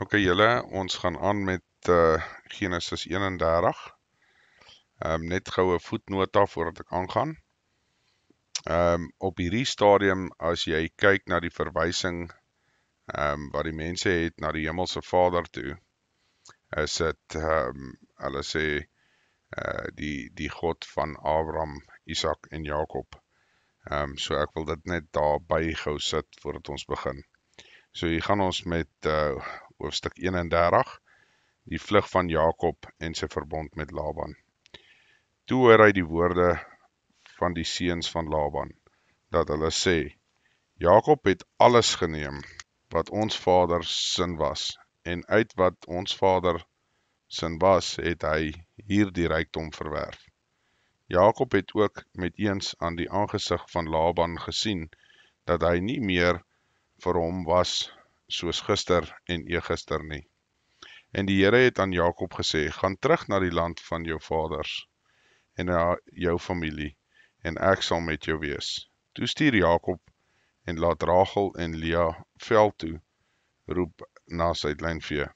Ok julle, ons gaan aan met Genesis 31. Net gou 'n voetnota voordat ek aangaan. Op hierdie stadium, as jy kyk na die verwysing wat die mense het na die Hemelse Vader toe, is dit, hulle sê, die God van Abraham, Isak en Jakob. So ek wil dit net daarby gou sit voordat ons begin. So hier gaan ons met hoofstuk 31, die vlug van Jakob en sy verbond met Laban. Toe hoor hy die woorde van die seuns van Laban, dat hulle sê, Jakob het alles geneem wat ons vader sin was, en uit wat ons vader sin was, het hy hierdie rykdom verwerf. Jakob het ook met eens aan die aangesig van Laban gesien, dat hy nie meer vir hom was soos gister en eergister nie. En die Here het aan Jakob gesê, gaan terug na die land van jou vaders en na jou familie, en ek sal met jou wees. Toe stuur Jakob en laat Rachel en Lea veld toe roep na sy kleinvee,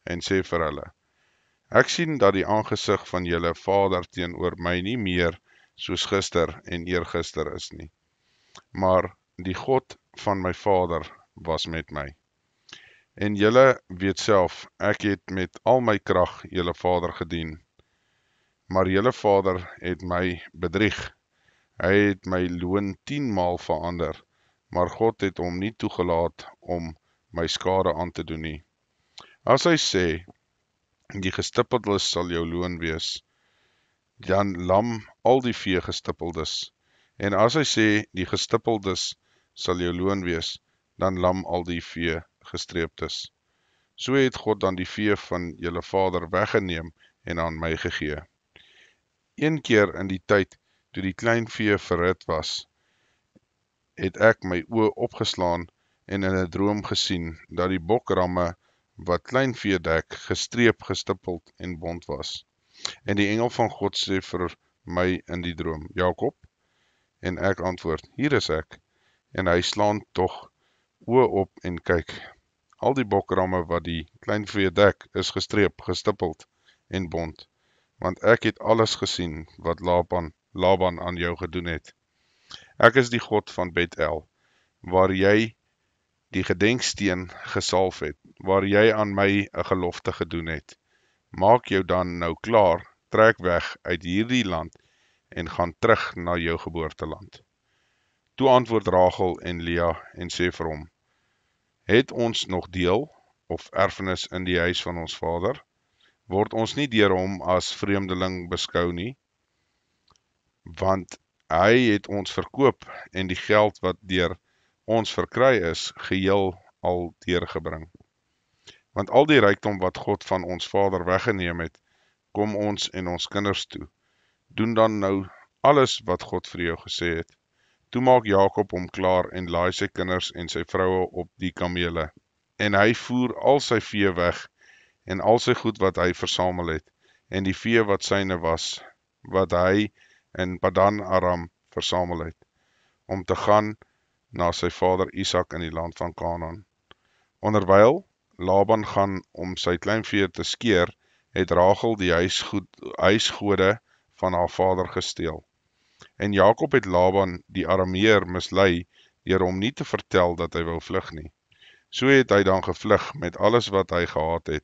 en sê vir hulle, ek sien dat die aangesig van julle vader teenoor my nie meer soos gister en eergister is nie, maar die God van my vader was met my. En julle weet self, ek het met al my krag julle vader gedien, maar julle vader het my bedrieg. Hy het my loon 10 maal verander, maar God het hom nie toegelaat om my skade aan te doen nie. As hy sê, die gestippeldes sal jou loon wees, dan lam al die vee gestippeldes. En as hy sê, die gestippeldes sal jou loon wees, dan lam al die vee gestreeptes. So het God dan die vee van julle vader weggeneem en aan my gegee. Een keer in die tyd, toe die kleinvee verhit was, het ek my oë opgeslaan en in 'n droom gesien, dat die bokramme wat kleinvee dek, gestreep, gestippeld en bont was. En die engel van God sê vir my in die droom, Jakob, en ek antwoord, hier is ek, en hy slaan tog oë op en kyk. Al die bokramme wat die kleinvee dek, is gestreep, gestippeld en bont, want ek het alles gesien wat Laban aan jou gedoen het. Ek is die God van Bethel, waar jy die gedenksteen gesalf het, waar jy aan my 'n gelofte gedoen het. Maak jou dan nou klaar, trek weg uit hierdie land en gaan terug na jou geboorteland. Toe antwoord Rachel en Lea en sê vir hom, het ons nog deel of erfenis in die huis van ons vader? Word ons nie deur hom as vreemdeling beskou nie? Want hy het ons verkoop en die geld wat deur ons verkry is, geheel al deurgebring. Want al die rykdom wat God van ons vader weggeneem het, kom ons en ons kinders toe. Doen dan nou alles wat God vir jou gesê het. Toe maak Jakob hom klaar en laai sy kinders en sy vroue op die kamele. En hy voer al sy vee weg en al sy goed wat hy versamel het, en die vee wat syne was, wat hy in Padan Aram versamel het, om te gaan na sy vader Isak in die land van Kanaan. Onderwyl Laban gaan om sy kleinvee te skeer, het Rachel die huisgode van haar vader gesteel. En Jakob het Laban die Arameer mislei, deur hom nie te vertel dat hy wou vlug nie. So het hy dan gevlug met alles wat hy gehad het.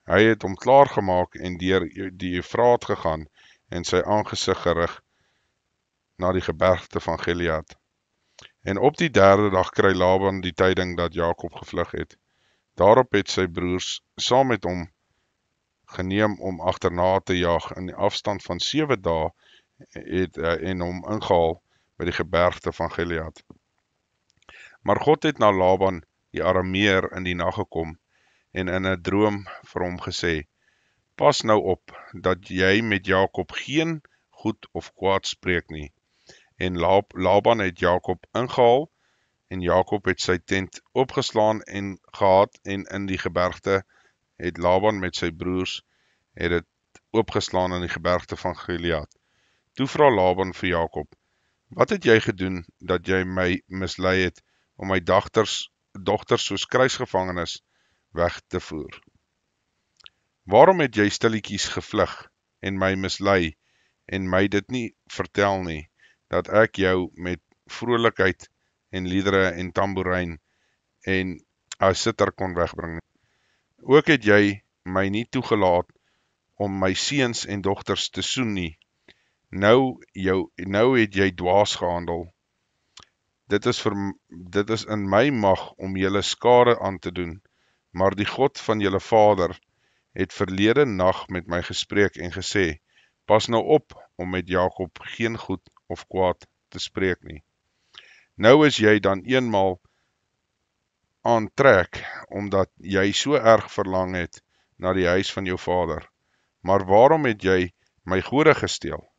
Hy het hom klaargemaak en deur die Eufraat gegaan en sy aangesig gerig na die gebergte van Gilead. En op die 3de dag kry Laban die tyding dat Jakob gevlug het. Daarop het sy broers saam met hom geneem om agterna te jaag. In die afstand van 7 dae en hom ingehaal by die gebergte van Gilead. Maar God het na Laban die Arameer in die nag gekom en in 'n droom vir hom gesê, pas nou op, dat jy met Jakob geen goed of kwaad spreek nie. En Laban het Jakob ingehaal, en Jakob het sy tent opgeslaan en gehad, en in die gebergte het Laban met sy broers het dit opgeslaan in die gebergte van Gilead. Toe vra Laban vir Jakob, wat het jy gedoen, dat jy my mislei het, om my dogters soos kruisgevangenes weg te voer. Waarom het jy stilletjies gevlug en my mislei en my dit nie vertel nie, dat ek jou met vrolikheid en liedere en tamboerijn en 'n sitter kon wegbring nie. Ook het jy my nie toegelaat om my seuns en dogters te soen nie. Nou het jy dwaas gehandel. Dit is in my mag om julle skade aan te doen, maar die God van julle vader het verlede nag met my gespreek en gesê, pas nou op om met Jakob geen goed of kwaad te spreek nie. Nou is jy dan eenmaal aantrek, omdat jy so erg verlang het na die huis van jou vader. Maar waarom het jy my gode gesteel?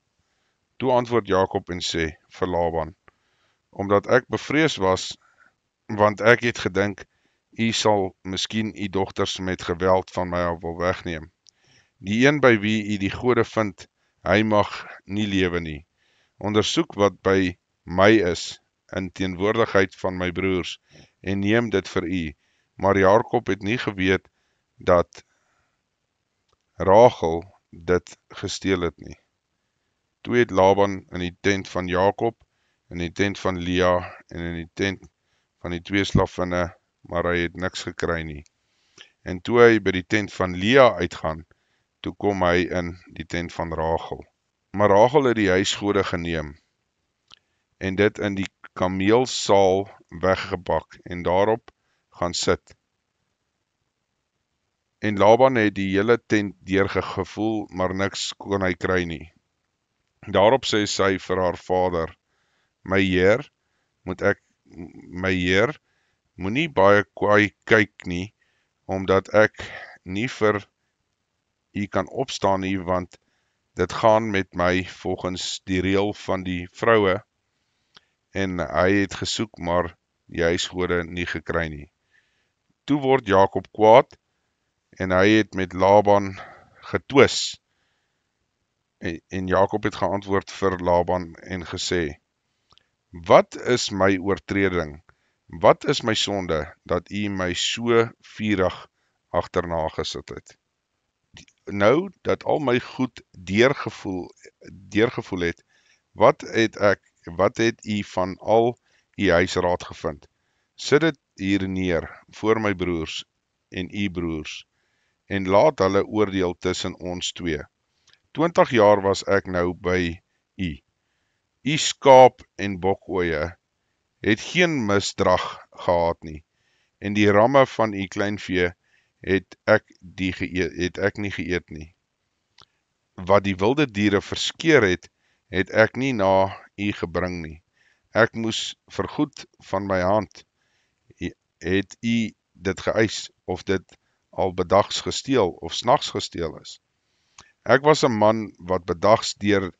Toe antwoord Jakob en sê vir Laban, omdat ek bevrees was, want ek het gedink, u sal miskien u dogters met geweld van my af wil wegneem. Die een by wie u die gode vind, hy mag nie lewe nie. Ondersoek wat by my is, in teenwoordigheid van my broers, en neem dit vir u. Maar Jakob het nie geweet, dat Rachel dit gesteel het nie. Toe het Laban in die tent van Jakob, in die tent van Lea, en in die tent van die 2 slavinne, maar hy het niks gekry nie. En toe hy by die tent van Lea uitgaan, toe kom hy in die tent van Rachel. Maar Rachel het die huisgode geneem, en dit in die kameelsaal weggepak, en daarop gaan sit. En Laban het die hele tent deurgevoel, maar niks kon hy kry nie. Daarop sê sy vir haar vader, my heer, moenie baie kwaai kyk nie, omdat ek nie vir u kan opstaan nie, want dit gaan met my volgens die reël van die vroue, en hy het gesoek, maar die huisgode nie gekry nie. Toe word Jakob kwaad, en hy het met Laban getwis, en Jakob het geantwoord vir Laban en gesê, wat is my oortreding? Wat is my sonde, dat u my so vurig agterna gesit het? Nou, dat al my goed deurgevoel het, wat het u van al u huisraad gevind? Sit dit hier neer, voor my broers en u broers, en laat hulle oordeel tussen ons twee. 20 jaar was ek nou by u. U skaap en bokoeie het geen misdrag gehad nie, en die ramme van u kleinvee het ek nie geëet nie. Wat die wilde diere verskeer het ek nie na u gebring nie. Ek moes vergoed van my hand. Het u dit geëis, of dit al bedags gesteel, of snags gesteel is? Ek was 'n man wat bedags deur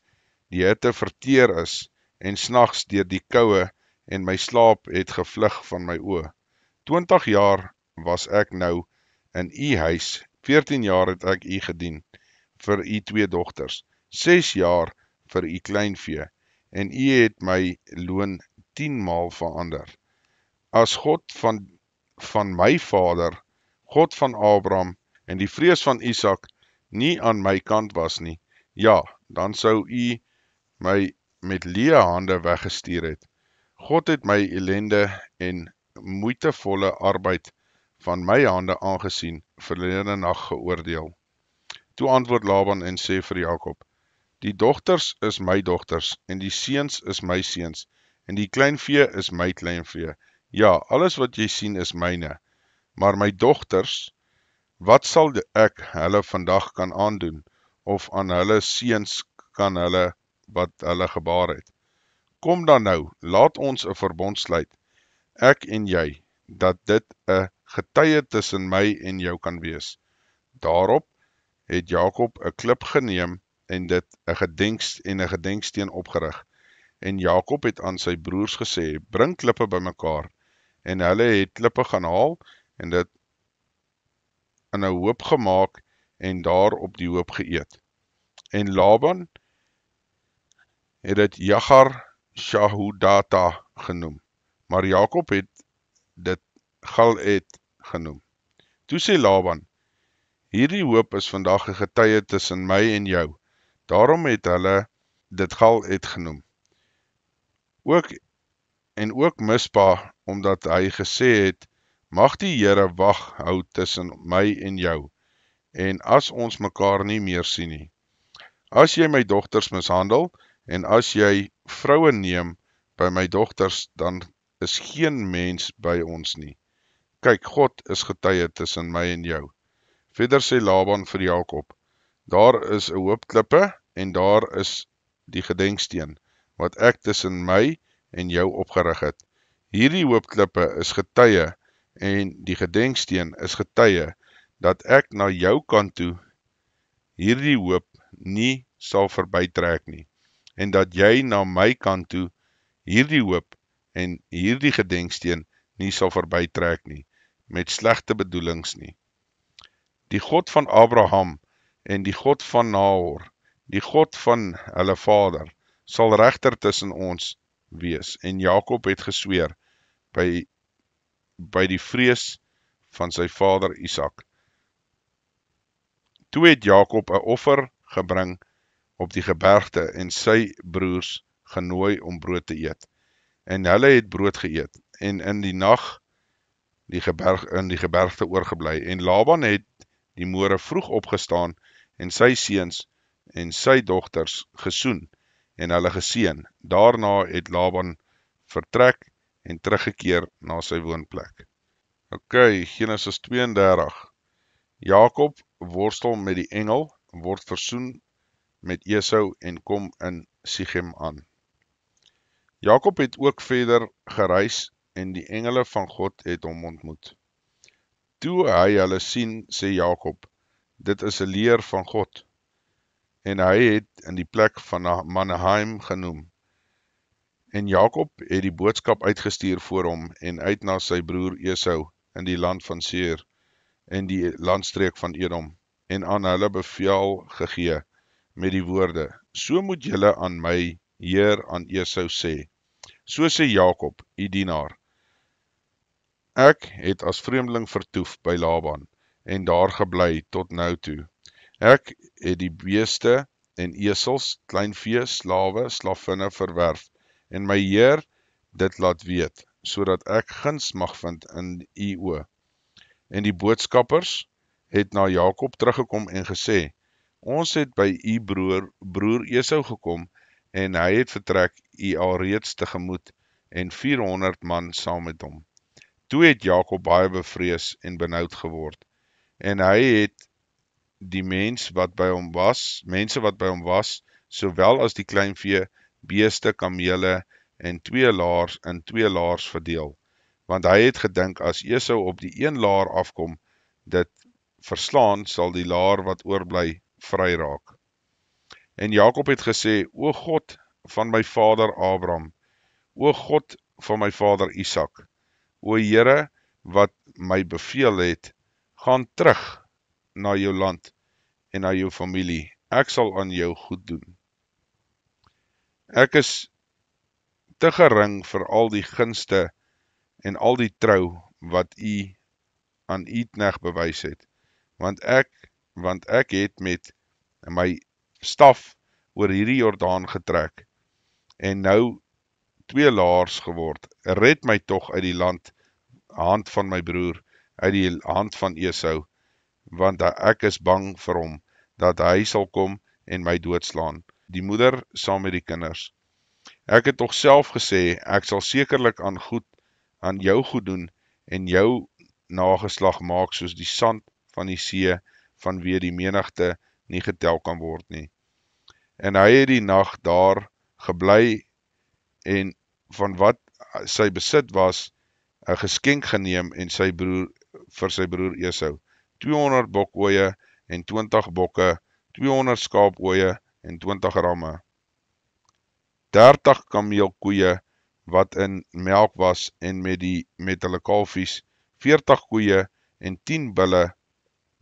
die hitte verteer is, en snags deur die koue, en my slaap het gevlug van my oë. 20 jaar was ek nou in u huis, 14 jaar het ek u gedien, vir u 2 dogters, 6 jaar vir u kleinvee, en u het my loon 10 maal verander. As God van my vader, God van Abraham, en die vrees van Isak, nie aan my kant was nie, ja, dan sou u my met leë hande weggestuur het. God het my ellende en moeitevolle arbeid van my hande aangesien, verlede nag geoordeel. Toe antwoord Laban en sê vir Jakob, die dogters is my dogters, en die seuns is my seuns, en die kleinvee is my kleinvee. Ja, alles wat jy sien is myne, maar my dogters, wat sal ek hulle vandag kan aandoen, of aan hulle seuns kan hulle wat hulle gebaar het? Kom dan nou, laat ons 'n verbond sluit, ek en jy, dat dit 'n getuie tussen my en jou kan wees. Daarop het Jakob 'n klip geneem en dit 'n gedenksteen opgerig. En Jakob het aan sy broers gesê, bring klippe bymekaar, en hulle het klippe gaan haal en dit in 'n hoop gemaak en daar op die hoop geëet. En Laban het dit Jagar Shahudata genoem, maar Jakob het dit Gal-Ed genoem. Toe sê Laban, hierdie hoop is vandag 'n getuie tussen my en jou. Daarom het hulle dit Gal-ed genoem. Ook Mispa, omdat hy gesê het, mag die Here wag hou tussen my en jou, en as ons mekaar nie meer sien nie. As jy my dogters mishandel, en as jy vroue neem by my dogters, dan is geen mens by ons nie. Kyk, God is getuie tussen my en jou. Verder sê Laban vir Jakob, daar is 'n hoop klippe, en daar is die gedenksteen, wat ek tussen my en jou opgerig het. Hierdie hoop klippe is getuie, en die gedenksteen is getuie, dat ek na jou kant toe hierdie hoop nie sal verbytrek nie, en dat jy na my kant toe hierdie hoop en hierdie gedenksteen nie sal verbytrek nie, met slegte bedoelings nie. Die God van Abraham en die God van Nahor, die God van hulle vader, sal regter tussen ons wees. En Jakob het gesweer by die vrees van sy vader Isak. Toe het Jakob 'n offer gebring op die gebergte en sy broers genooi om brood te eet. En hulle het brood geëet en in die nag in die gebergte oorgebly. En Laban het die môre vroeg opgestaan en sy seuns en sy dogters gesoen en hulle geseën. Daarna het Laban vertrek en teruggekeer na sy woonplek. Genesis 32. Jakob worstel met die engel, word versoen met Esau en kom in Sichem aan. Jakob het ook verder gereis en die engele van God het hom ontmoet. Toe hy hulle sien, sê Jakob, dit is 'n leer van God. En hy het in die plek van Mahanaim genoem. En Jakob het die boodskap uitgestuur voor hom en uit na sy broer Esau in die land van Seir, in die landstreek van Edom, en aan hulle bevel gegee met die woorde, so moet julle aan my heer aan Esau sê. So sê Jakob, u dienaar, ek het as vreemdeling vertoef by Laban, en daar gebly tot nou toe. Ek het die beeste en esels, kleinvee, slawe, slavinne verwerf, en my heer dit laat weet, sodat ek guns mag vind in u oë. En die boodskappers het na Jakob teruggekom en gesê, ons het by u broer Esau gekom, en hy het vertrek u alreeds tegemoet, en 400 man saam met hom. Toe het Jakob baie bevrees en benoud geword, en hy het die mense wat by hom was, sowel as die kleinvee, beeste, kamele en 2 laars in 2 laars verdeel, want hy het gedink as Esau op die 1 laar afkom, dit verslaan, sal die laar wat oorbly vry raak. En Jakob het gesê, o God van my vader Abraham, o God van my vader Isak, o Here wat my beveel het, gaan terug na jou land en na jou familie, ek sal aan jou goed doen. Ek is te gering vir al die gunste en al die trou wat u aan u knegt bewys het, want ek het met my staf oor hierdie Jordaan getrek, en nou 2 laars geword, red my tog uit die hand van my broer, uit die hand van Esau, want ek is bang vir hom, dat hy sal kom en my doodslaan, die moeder saam met die kinders. Ek het tog self gesê, ek sal sekerlik aan jou goed doen, en jou nageslag maak soos die sand van die see, vanweë die menigte nie getel kan word nie. En hy het die nag daar gebly, en van wat sy besit was, 'n geskenk geneem en vir sy broer Esau, 200 bokoeie en 20 bokke, 200 skaapooie en 20 ramme, 30 kameelkoeie wat in melk was en met hulle kalfies, 40 koeie en 10 bulle,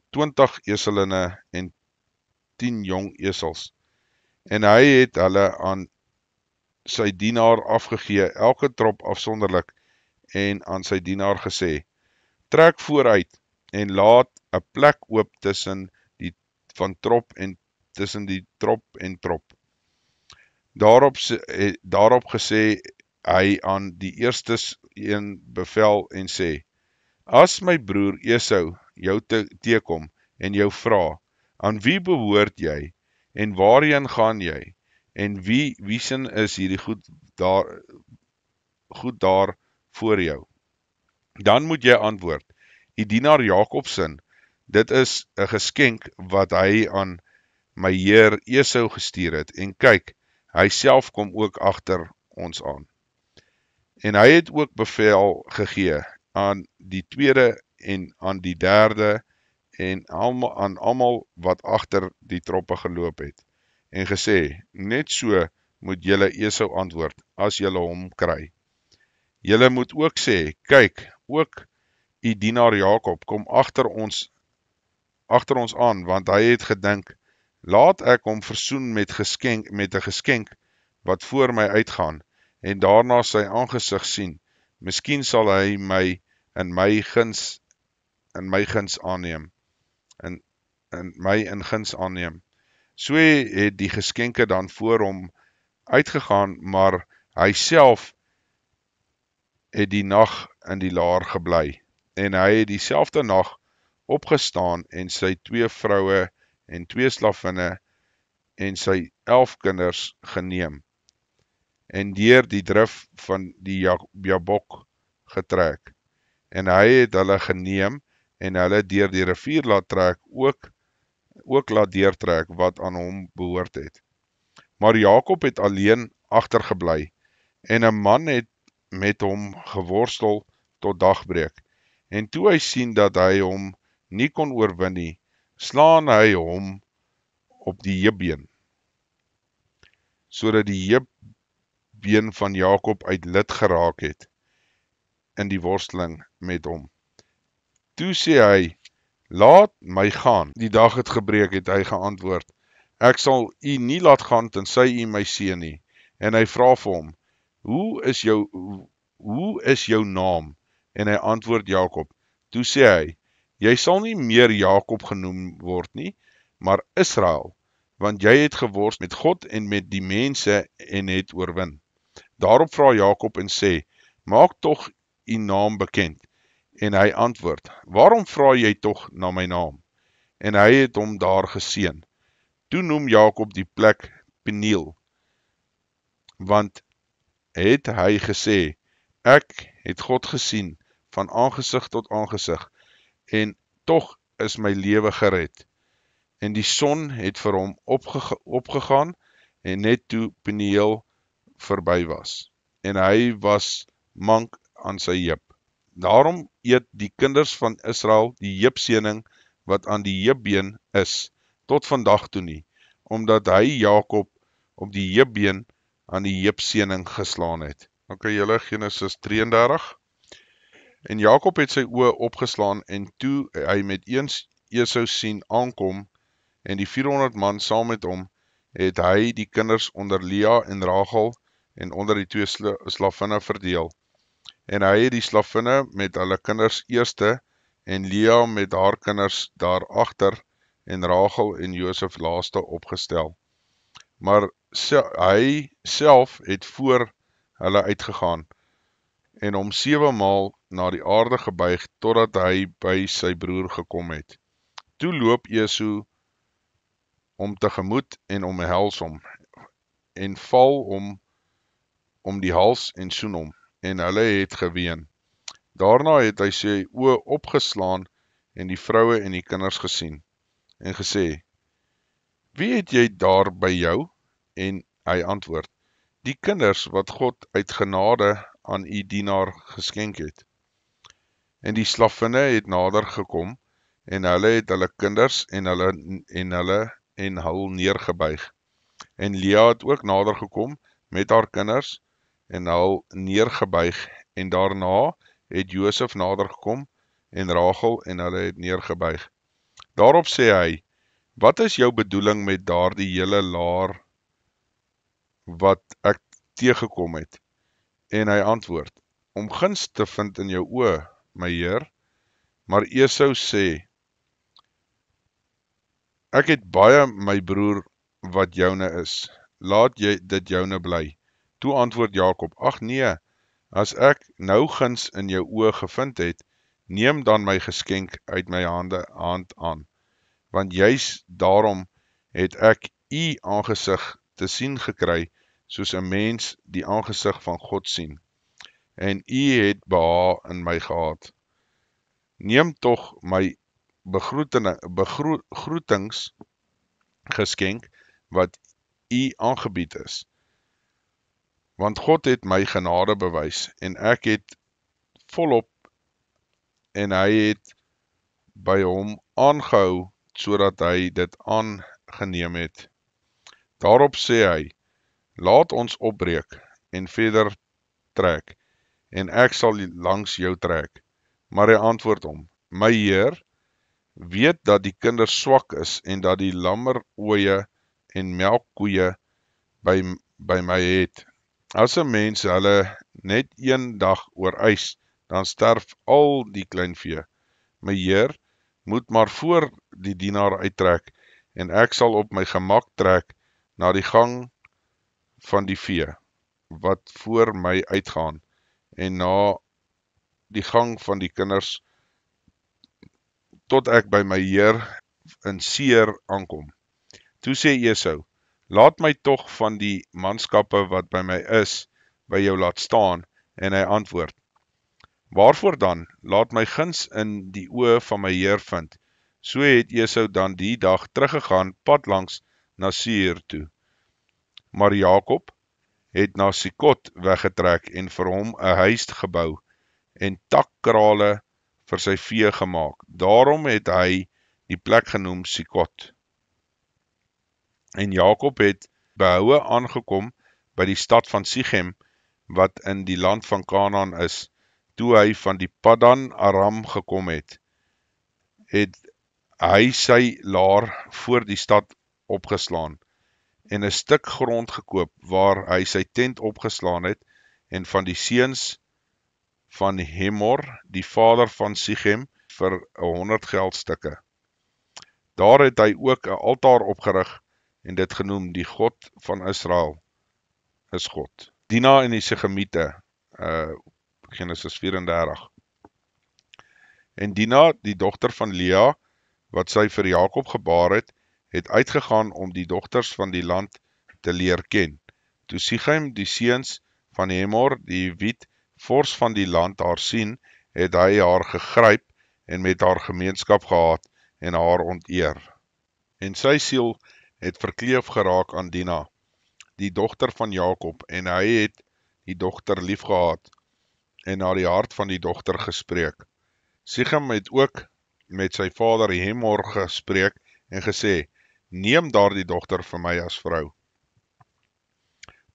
20 eselinne en 10 jong esels. En hy het hulle aan sy dienaar afgegee, elke trop afsonderlik, en aan sy dienaar gesê, trek vooruit, en laat 'n plek oop tussen die trop en trop. Daarop gesê hy aan die eerstes een bevel en sê, as my broer Esau jou teekom en jou vra, aan wie behoort jy en waarheen gaan jy en wie sin is hierdie goed daar voor jou? Dan moet jy antwoord, die dienaar Jakob sin, dit is 'n geskenk wat hy aan my heer Esau gestuur het, en kyk, hy self kom ook agter ons aan. En hy het ook bevel gegee aan die tweede en aan die derde en aan almal wat agter die troppe geloop het, en gesê, net so moet julle Esau antwoord, as julle hom kry. Julle moet ook sê, kyk, ook die dienaar Jakob kom agter ons aan, want hy het gedink, laat ek hom versoen met 'n geskenk wat voor my uitgaan, en daarna sy aangesig sien, miskien sal hy my in guns aanneem. So het die geskenke dan voor hom uitgegaan, maar hy self het die nag in die laar gebly, en hy het dieselfde nag opgestaan en sy 2 vroue en 2 slavinne en sy 11 kinders geneem, en deur die drif van die Jabok getrek, en hy het hulle geneem en hulle deur die rivier laat trek, ook laat deurtrek wat aan hom behoort het. Maar Jakob het alleen agtergebly, en 'n man het met hom geworstel tot dagbreek, en toe hy sien dat hy hom nie kon oorwin nie, slaan hy hom op die heupbeen, sodat die heupbeen van Jakob uit lid geraak het in die worsteling met hom. Toe sê hy, laat my gaan. Die dag het gebreek, het hy geantwoord, ek sal u nie laat gaan tensy u my seën nie. En hy vra vir hom, hoe is jou naam? En hy antwoord Jakob. Toe sê hy, jy sal nie meer Jakob genoem word nie, maar Israel, want jy het geworstel met God en met die mense en het oorwin. Daarop vra Jakob en sê, maak tog u naam bekend. En hy antwoord, waarom vra jy tog na my naam? En hy het hom daar geseën. Toe noem Jakob die plek Peniel, want het hy gesê, ek het God gesien van aangesig tot aangesig, en tog is my lewe gered. En die son het vir hom opgegaan, en net toe Peniel verby was, en hy was mank aan sy heup. Daarom eet die kinders van Israel die heupseëning wat aan die heupbeen is, tot vandag toe nie, omdat hy Jakob op die heupbeen aan die heupseëning geslaan het. Julle Genesis 33. En Jakob het sy oë opgeslaan, en toe hy met eens Esau sien aankom, en die 400 man saam met hom, het hy die kinders onder Lea en Rachel, en onder die 2 slavinne verdeel. En hy het die slavinne met hulle kinders eerste, en Lea met haar kinders daarachter, en Rachel en Josef laaste opgestel. Maar hy self het voor hulle uitgegaan, en hom 7 maal na die aarde gebuig, totdat hy by sy broer gekom het. Toe loop Esau om tegemoet en omhels hom, en val hom om die hals en soen hom, en hulle het geween. Daarna het hy sy oë opgeslaan en die vroue en die kinders gesien, en gesê, wie het jy daar by jou? En hy antwoord, die kinders wat God uit genade aan u dienaar geskenk het. En die slavinne het nader gekom, en hulle het hulle kinders en hul neergebuig. En Lea het ook nader gekom met haar kinders en hul neergebuig, en daarna het Josef nader gekom en Rachel en hulle het neergebuig. Daarop sê hy, wat is jou bedoeling met daardie hele laar wat ek teëgekom het? En hy antwoord, om guns te vind in jou oë, my heer, Maar Esau sê, ek het baie my broer wat joune is, laat jy dit joune bly. Toe antwoord Jakob, ag nee, as ek nou guns in jou oë gevind het, neem dan my geskenk uit my hand aan, want juis daarom het ek u aangesig te sien gekry, soos 'n mens die aangesig van God sien, en u het behaag in my gehad. Neem tog my begroetingsgeskenk wat u aangebied is, want God het my genade bewys, en ek het volop, en hy het by hom aangehou, sodat hy dit aangeneem het. Daarop sê hy, laat ons opbreek en verder trek, en ek sal langs jou trek. Maar hy antwoord hom, my Heer, weet dat die kinders swak is, en dat die lammerooie en melkkoeie by my het. As 'n mens hulle net een dag oorwys, dan sterf al die kleinvee. My Heer, moet maar voor die dienaar uittrek, en ek sal op my gemak trek na die gang van die vee, wat voor my uitgaan, en na die gang van die kinders, tot ek by my Heer in Seir aankom. Toe sê Esau, laat my tog van die manskappe wat by my is, by jou laat staan, en hy antwoord, waarvoor dan, laat my guns in die oë van my Heer vind. So het Esau dan die dag teruggegaan, pad langs na Seir toe. Maar Jakob het na Sikot weggetrek en vir hom 'n huis gebou, en takkrale vir sy vee gemaak. Daarom het hy die plek genoem Sikot. En Jakob het behoue aangekom by die stad van Sichem, wat in die land van Kanaan is. Toe hy van die Paddan Aram gekom het hy sy laar voor die stad opgeslaan, en 'n stuk grond gekoop, waar hy sy tent opgeslaan het, en van die seuns van Hemor, die vader van Sichem, vir 100 geldstukke. Daar het hy ook 'n altaar opgerig, en dit genoem, die God van Israel is God. Dina en die Sichemiete, Genesis 34. En Dina, die dogter van Lea, wat sy vir Jakob gebaar het uitgegaan om die dogters van die land te leer ken. Toe Sichem, die seuns van Hemor, die Hewit, vors van die land haar sien, het hy haar gegryp en met haar gemeenskap gehad en haar onteer. En sy siel het verkleef geraak aan Dina, die dogter van Jakob, en hy het die dogter liefgehad en na die hart van die dogter gespreek. Sichem het ook met sy vader Hemor gespreek en gesê, neem daar die dogter vir my as vrou.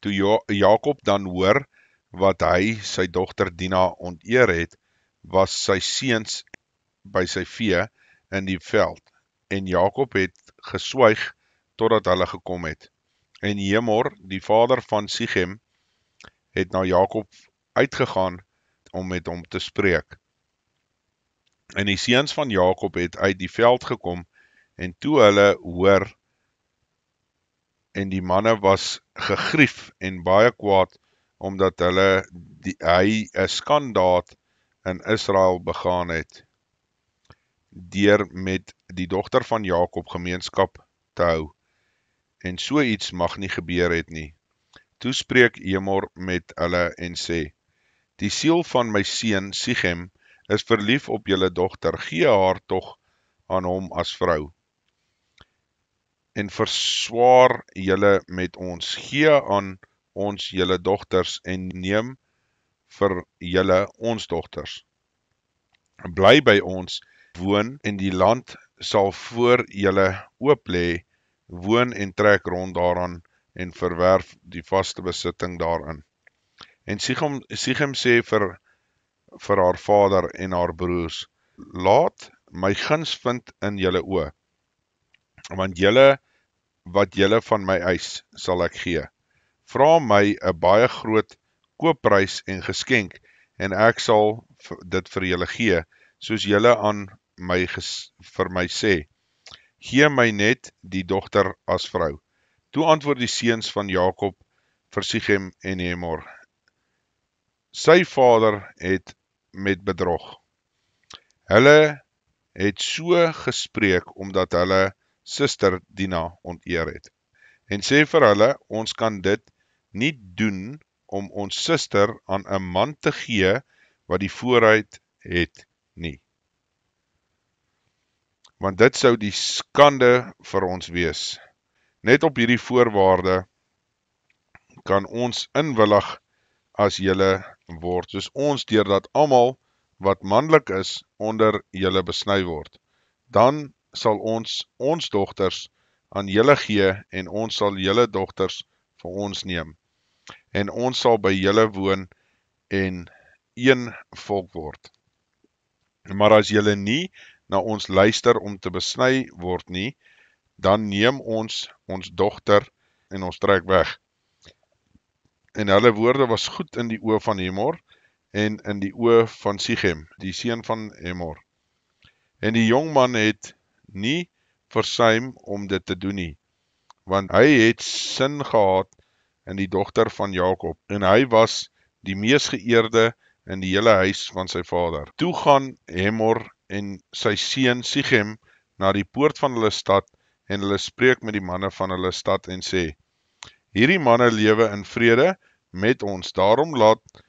Toe Jakob dan hoor wat hy sy dogter Dina onteer het, was sy seuns by sy vee in die veld, en Jakob het geswyg totdat hulle gekom het. En Hemor, die vader van Sichem, het na Jakob uitgegaan om met hom te spreek. En die seuns van Jakob het uit die veld gekom, en toe hulle hoor, en die manne was gegrief en baie kwaad, omdat hy 'n skandaad in Israel begaan het, deur met die dogter van Jakob gemeenskap te hou, en so iets mag nie gebeur het nie. Toe spreek Hemor met hulle en sê, die siel van my seun Sichem is verlief op julle dogter, gee haar tog aan hom as vrou. En verswaar julle met ons, gee aan ons julle dogters en neem vir julle ons dogters. Bly by ons, woon en die land sal voor julle oop lê, woon en trek rond daaraan en verwerf die vaste besitting daarin. En Sichem sê vir haar vader en haar broers, laat my guns vind in julle oë, want wat julle van my eis, sal ek gee. Vra my 'n baie groot koopprys en geskenk, en ek sal dit vir julle gee, soos julle aan my vir my sê, gee my net die dogter as vrou. Toe antwoord die seuns van Jakob vir Sichem en Hemor, sy vader het met bedrog. Hulle het so gespreek omdat hulle suster Dina onteer het. En sê vir hulle, ons kan dit nie doen om ons suster aan 'n man te gee wat die vooruit het nie. Want dit sou die skande vir ons wees. Net op hierdie voorwaarde kan ons inwillig as julle word, soos ons deurdat almal wat manlik is onder julle besny word. Dan sal ons dogters aan julle gee en ons sal julle dogters vir ons neem. En ons sal by julle woon en een volk word. Maar as julle nie na ons luister om te besny word nie, dan neem ons dogter en ons trek weg. En hulle woorde was goed in die oë van Hemor en in die oë van Sichem, die seun van Hemor. En die jong man het nie versuim om dit te doen nie, want hy het sin gehad in die dogter van Jakob, en hy was die mees geëerde in die hele huis van sy vader. Toe gaan Hemor en sy seun Sichem na die poort van hulle stad, en hulle spreek met die manne van hulle stad en sê, hierdie manne lewe in vrede met ons, daarom laat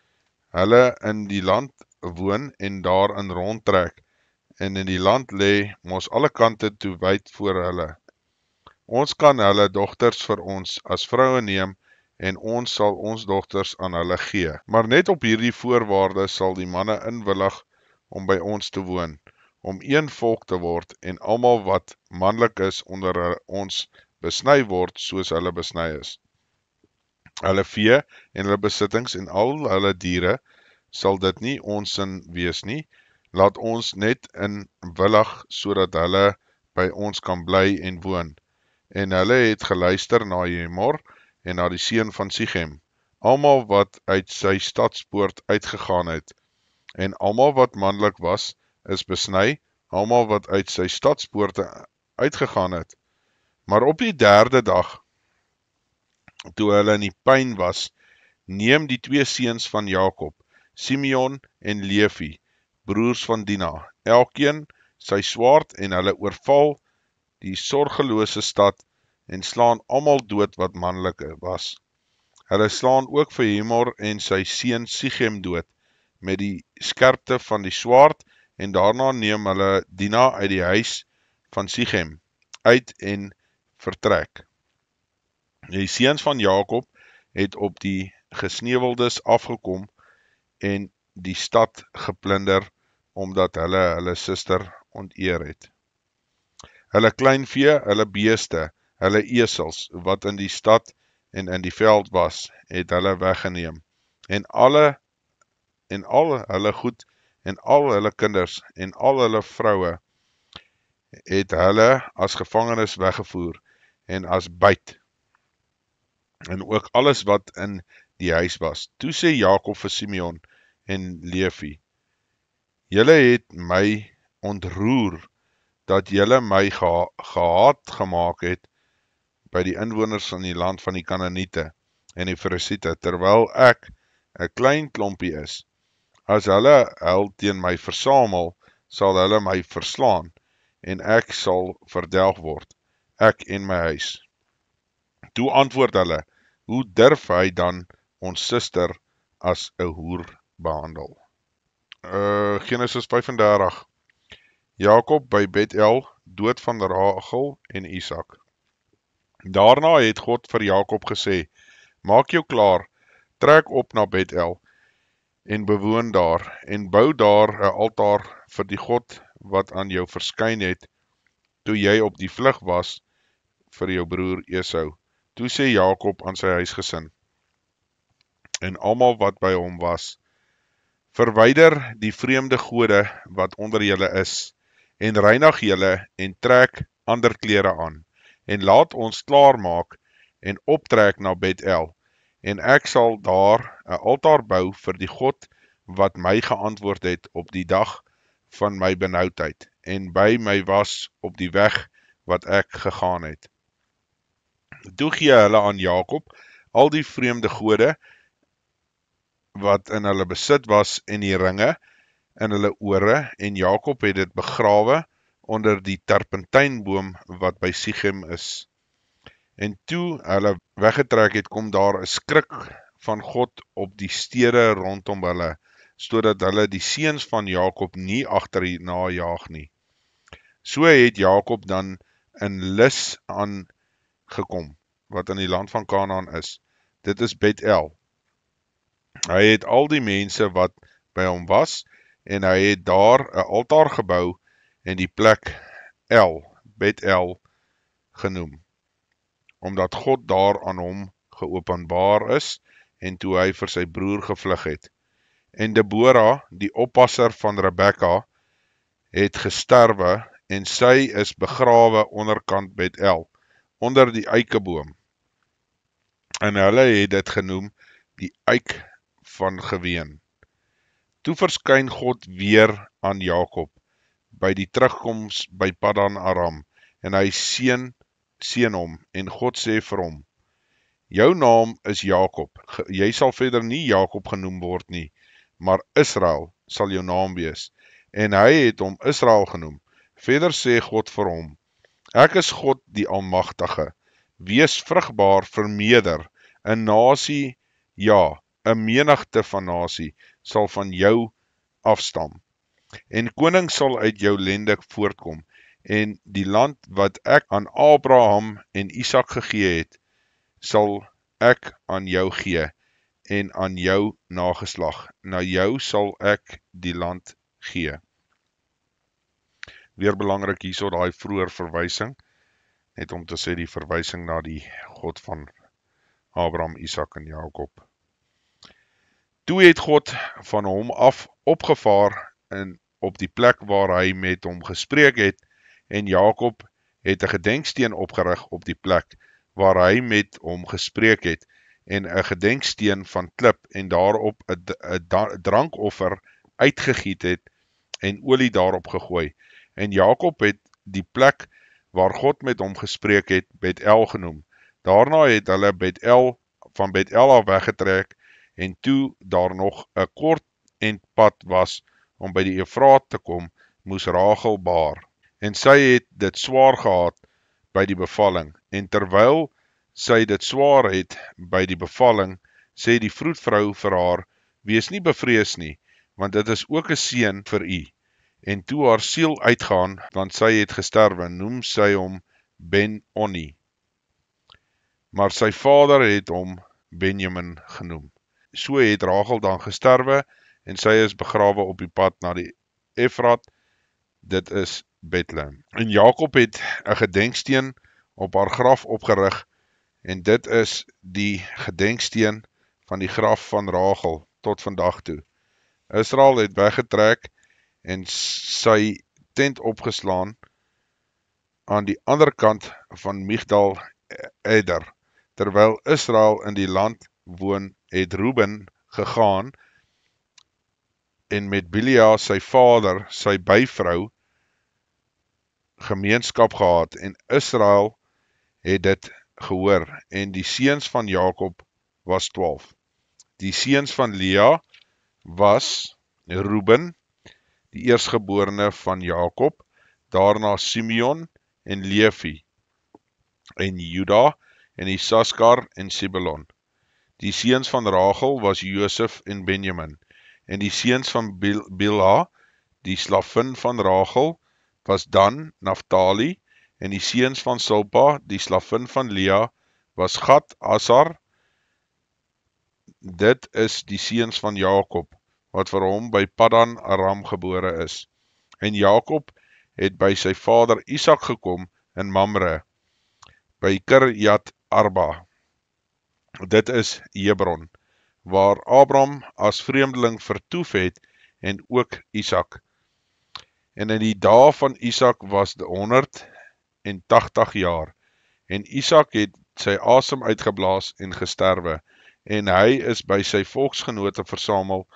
hulle in die land woon en daarin rondtrek, en in die land lê mos alle kante toe wyd voor hulle. Ons kan hulle dogters vir ons as vroue neem, en ons sal ons dogters aan hulle gee. Maar net op hierdie voorwaarde sal die manne inwillig om by ons te woon, om een volk te word, en almal wat manlik is onder ons besny word, soos hulle besny is. Hulle vee en hulle besittings en al hulle diere, sal dit nie ons sin wees nie. Laat ons net inwillig, sodat hulle by ons kan bly en woon. En hulle het geluister na Hemor en na die seun van Sichem, almal wat uit sy stadspoort uitgegaan het, en almal wat manlik was, is besny, almal wat uit sy stadspoorte uitgegaan het. Maar op die 3de dag, toe hulle in die pyn was, neem die 2 seuns van Jakob, Simeon en Levi, broers van Dina, elkeen sy swaard, en hulle oorval die sorgelose stad en slaan almal dood wat manlik was. Hulle slaan ook vir Hemor en sy seun Sichem dood met die skerpte van die swaard, en daarna neem hulle Dina uit die huis van Sichem uit en vertrek. Die seuns van Jakob het op die gesneuweldes afgekom en die stad geplunder, omdat hulle suster onteer het. Hulle kleinvee, hulle beeste, hulle esels, wat in die stad en in die veld was, het hulle weggeneem, en al hulle goed, en al hulle kinders, en al hulle vroue, het hulle as gevangenes weggevoer, en as byt, en ook alles wat in die huis was. Toe sê Jakob vir Simeon en Levi, julle het my ontroer, dat julle my gehaat gemaak het by die inwoners van die land van die Kanaaniete en die Ferisiete, terwyl ek 'n klein klompie is. As hulle teen my versamel, sal hulle my verslaan, en ek sal verdelg word, ek en my huis. Toe antwoord hulle, hoe durf hy dan ons suster as 'n hoer behandel? Genesis 35. Jakob by Bethel, dood van Rachel en Isak. Daarna het God vir Jakob gesê, maak jou klaar, trek op na Bethel, en bewoon daar, en bou daar 'n altaar vir die God wat aan jou verskyn het, toe jy op die vlug was vir jou broer Esau. Toe sê Jakob aan sy huisgesin, en almal wat by hom was, verwyder die vreemde gode wat onder julle is, en reinig julle en trek ander klere aan, en laat ons klaarmaak en optrek na Bethel, en ek sal daar 'n altaar bou vir die God wat my geantwoord het op die dag van my benoudheid en by my was op die weg wat ek gegaan het. Toe gee hulle aan Jakob al die vreemde gode wat in hulle besit was en die ringe in hulle ore en Jakob het dit begrawe onder die terpentynboom wat by Sichem is. En toe hulle weggetrek het, kom daar 'n skrik van God op die stede rondom hulle, sodat hulle die seuns van Jakob nie agterna jaag nie. So het Jakob dan in Lus aangekom, wat in die land van Kanaan is. Dit is Bet-El. Hy het al die mense wat by hom was, en hy het daar 'n altaar gebou en die plek Bet-El genoem, omdat God daar aan hom geopenbaar is en toe hy vir sy broer gevlug het. En Deborah, die oppasser van Rebekka, het gesterwe en sy is begrawe onderkant Bet-El, onder die eikeboom. En hulle het dit genoem die eik van geween. Toe verskyn God weer aan Jakob by die terugkoms by Padan Aram en hy seën hom en God sê vir hom: jou naam is Jakob, jy sal verder nie Jakob genoem word nie, maar Israel sal jou naam wees. En hy het hom Israel genoem. Verder sê God vir hom: ek is God die Almagtige, wees vrugbaar, vermeerder, 'n nasie, ja, 'n menigte van nasie sal van jou afstam. En koning sal uit jou lende voortkom, en die land wat ek aan Abraham en Isak gegee het, sal ek aan jou gee, en aan jou nageslag. Na jou sal ek die land gee. Weer belangrik hierso daai vroeër verwysing, net om te sê die verwysing na die God van Abraham, Isak en Jakob. Toe het God van hom af opgevaar op die plek waar hy met hom gespreek het, en Jakob het 'n gedenksteen opgerig op die plek waar hy met hom gespreek het, en 'n gedenksteen van klip, en daarop 'n drankoffer uitgegiet het, en olie daarop gegooi. En Jakob het die plek waar God met hom gespreek het, Bet-El genoem. Daarna het hulle van Bet-El af weggetrek, en toe daar nog 'n kort pad was om by die Efraat te kom, moes Rachel baar. En sy het dit swaar gehad by die bevalling. En terwyl sy dit swaar het by die bevalling, sê die vroedvrou vir haar: wees nie bevrees nie, want dit is ook 'n seun vir u. En toe haar siel uitgaan, want sy het gesterwe, noem sy hom Ben-Oni. Maar sy vader het hom Benjamin genoem. So het Rachel dan gesterwe, en sy is begrawe op die pad na die Efraat, dit is Bethlehem. En Jakob het 'n gedenksteen op haar graf opgerig, en dit is die gedenksteen van die graf van Rachel tot vandag toe. Israel het weggetrek en sy tent opgeslaan aan die ander kant van Migdal Eder. Terwyl Israel in die land woon, het Reuben gegaan en met Bilha sy vader, sy byvrou, gemeenskap gehad, en Israel het dit gehoor, en die seuns van Jakob was 12. Die seuns van Lea was Reuben, die eerstgeborene van Jakob, daarna Simeon en Levi, en Juda, en Isaskar en Zebulon. Die seuns van Rachel was Josef en Benjamin, en die seuns van Bilha, die slavin van Rachel, was Dan, Naphtali, en die seuns van Silpa, die slavin van Lea, was Gad, Asar. Dit is die seuns van Jakob, wat vir hom by Padan Aram gebore is. En Jakob het by sy vader Isak gekom in Mamre, by Kirjat Arba. Dit is Hebron, waar Abraham as vreemdeling vertoef het, en ook Isak. En in die dae van Isak was 180 jaar, en Isak het sy asem uitgeblaas en gesterwe, en hy is by sy volksgenote versamel,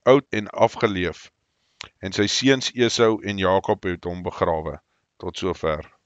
oud en afgeleef. en sy seuns Esau en Jakob het hom begrawe. Tot sover.